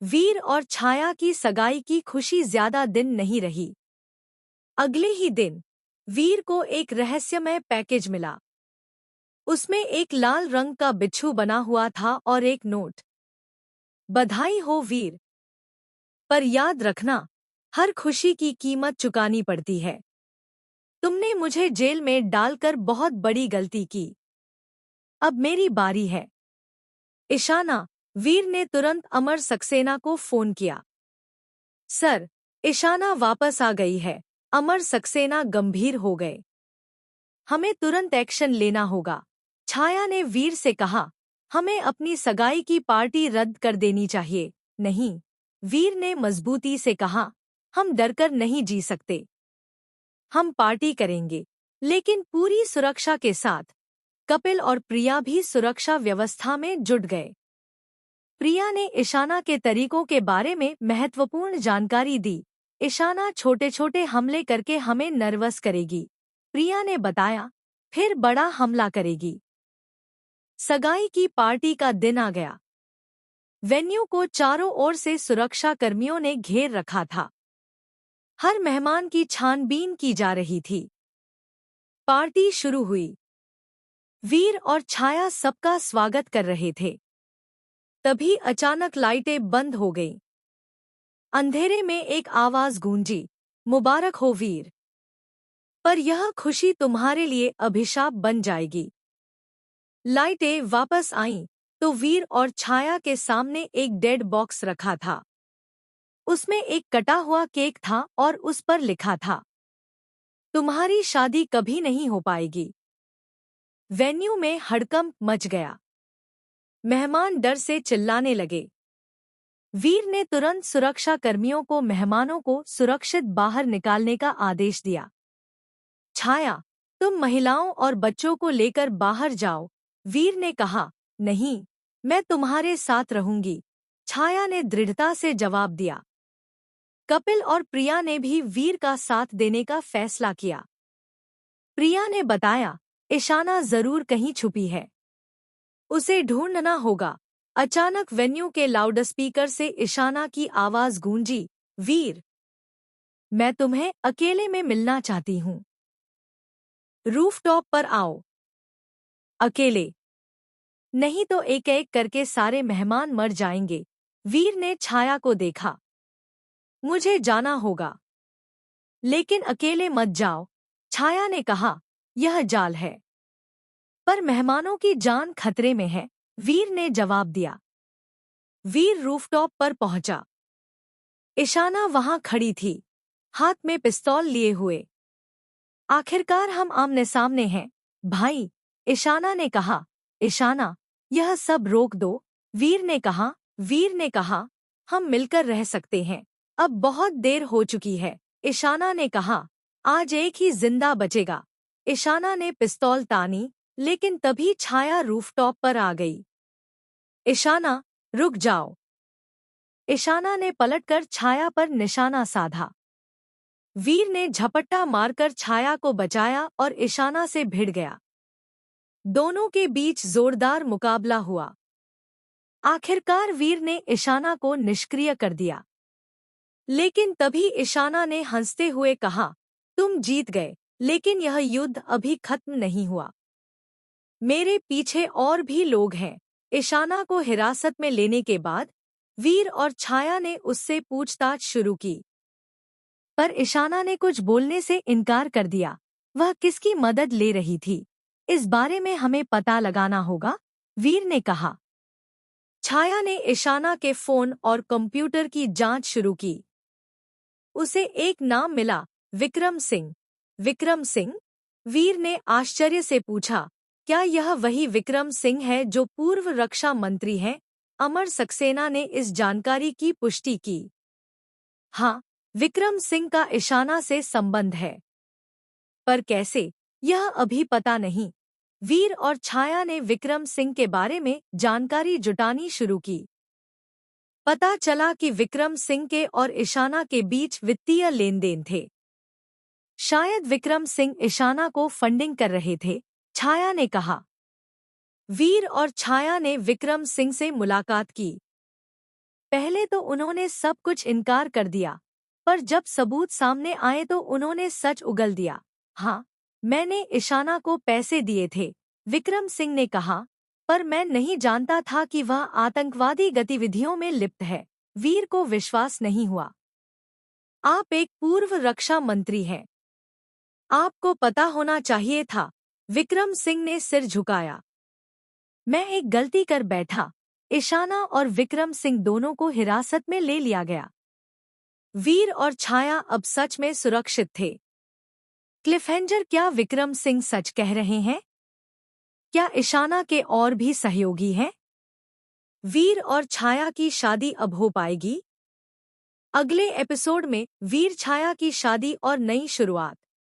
वीर और छाया की सगाई की खुशी ज्यादा दिन नहीं रही। अगले ही दिन वीर को एक रहस्यमय पैकेज मिला। उसमें एक लाल रंग का बिच्छू बना हुआ था और एक नोट। बधाई हो वीर, पर याद रखना, हर खुशी की कीमत चुकानी पड़ती है। तुमने मुझे जेल में डालकर बहुत बड़ी गलती की। अब मेरी बारी है। ईशाना, वीर ने तुरंत अमर सक्सेना को फोन किया। सर, ईशाना वापस आ गई है। अमर सक्सेना गंभीर हो गए। हमें तुरंत एक्शन लेना होगा। छाया ने वीर से कहा, हमें अपनी सगाई की पार्टी रद्द कर देनी चाहिए। नहीं, वीर ने मजबूती से कहा, हम डरकर नहीं जी सकते। हम पार्टी करेंगे, लेकिन पूरी सुरक्षा के साथ। कपिल और प्रिया भी सुरक्षा व्यवस्था में जुट गए। प्रिया ने ईशाना के तरीकों के बारे में महत्वपूर्ण जानकारी दी। ईशाना छोटे छोटे हमले करके हमें नर्वस करेगी, प्रिया ने बताया, फिर बड़ा हमला करेगी। सगाई की पार्टी का दिन आ गया। वेन्यू को चारों ओर से सुरक्षा कर्मियों ने घेर रखा था। हर मेहमान की छानबीन की जा रही थी। पार्टी शुरू हुई। वीर और छाया सबका स्वागत कर रहे थे। तभी अचानक लाइटें बंद हो गईं। अंधेरे में एक आवाज गूंजी, मुबारक हो वीर, पर यह खुशी तुम्हारे लिए अभिशाप बन जाएगी। लाइटें वापस आईं तो वीर और छाया के सामने एक डेड बॉक्स रखा था। उसमें एक कटा हुआ केक था और उस पर लिखा था, तुम्हारी शादी कभी नहीं हो पाएगी। वेन्यू में हड़कंप मच गया। मेहमान डर से चिल्लाने लगे। वीर ने तुरंत सुरक्षा कर्मियों को मेहमानों को सुरक्षित बाहर निकालने का आदेश दिया। छाया, तुम महिलाओं और बच्चों को लेकर बाहर जाओ, वीर ने कहा। नहीं, मैं तुम्हारे साथ रहूंगी, छाया ने दृढ़ता से जवाब दिया। कपिल और प्रिया ने भी वीर का साथ देने का फैसला किया। प्रिया ने बताया, ईशाना जरूर कहीं छुपी है, उसे ढूंढना होगा। अचानक वेन्यू के लाउडस्पीकर से ईशाना की आवाज गूंजी, वीर, मैं तुम्हें अकेले में मिलना चाहती हूँ। रूफटॉप पर आओ। अकेले नहीं तो एक एक करके सारे मेहमान मर जाएंगे। वीर ने छाया को देखा। मुझे जाना होगा, लेकिन अकेले मत जाओ, छाया ने कहा। यह जाल है, पर मेहमानों की जान खतरे में है, वीर ने जवाब दिया। वीर रूफटॉप पर पहुंचा। ईशाना वहां खड़ी थी, हाथ में पिस्तौल लिए हुए। आखिरकार हम आमने सामने हैं, भाई, ईशाना ने कहा। ईशाना, यह सब रोक दो, वीर ने कहा। वीर ने कहा, हम मिलकर रह सकते हैं, अब बहुत देर हो चुकी है, ईशाना ने कहा। आज एक ही जिंदा बचेगा। ईशाना ने पिस्तौल तानी, लेकिन तभी छाया रूफटॉप पर आ गई। ईशाना, रुक जाओ। ईशाना ने पलटकर छाया पर निशाना साधा। वीर ने झपट्टा मारकर छाया को बचाया और ईशाना से भिड़ गया। दोनों के बीच जोरदार मुकाबला हुआ। आखिरकार वीर ने ईशाना को निष्क्रिय कर दिया। लेकिन तभी ईशाना ने हंसते हुए कहा, तुम जीत गए, लेकिन यह युद्ध अभी खत्म नहीं हुआ। मेरे पीछे और भी लोग हैं। ईशाना को हिरासत में लेने के बाद वीर और छाया ने उससे पूछताछ शुरू की, पर ईशाना ने कुछ बोलने से इनकार कर दिया। वह किसकी मदद ले रही थी, इस बारे में हमें पता लगाना होगा, वीर ने कहा। छाया ने ईशाना के फोन और कंप्यूटर की जांच शुरू की। उसे एक नाम मिला, विक्रम सिंह। विक्रम सिंह? वीर ने आश्चर्य से पूछा, क्या यह वही विक्रम सिंह है जो पूर्व रक्षा मंत्री हैं? अमर सक्सेना ने इस जानकारी की पुष्टि की। हाँ, विक्रम सिंह का ईशाना से संबंध है, पर कैसे, यह अभी पता नहीं। वीर और छाया ने विक्रम सिंह के बारे में जानकारी जुटानी शुरू की। पता चला कि विक्रम सिंह के और ईशाना के बीच वित्तीय लेनदेन थे। शायद विक्रम सिंह ईशाना को फंडिंग कर रहे थे, छाया ने कहा। वीर और छाया ने विक्रम सिंह से मुलाकात की। पहले तो उन्होंने सब कुछ इनकार कर दिया, पर जब सबूत सामने आए तो उन्होंने सच उगल दिया। हाँ, मैंने ईशाना को पैसे दिए थे, विक्रम सिंह ने कहा, पर मैं नहीं जानता था कि वह आतंकवादी गतिविधियों में लिप्त है। वीर को विश्वास नहीं हुआ। आप एक पूर्व रक्षा मंत्री हैं। आपको पता होना चाहिए था। विक्रम सिंह ने सिर झुकाया। मैं एक गलती कर बैठा। ईशाना और विक्रम सिंह दोनों को हिरासत में ले लिया गया। वीर और छाया अब सच में सुरक्षित थे। क्लिफहैंगर, क्या विक्रम सिंह सच कह रहे हैं? क्या ईशाना के और भी सहयोगी हैं? वीर और छाया की शादी अब हो पाएगी? अगले एपिसोड में वीर छाया की शादी और नई शुरुआत।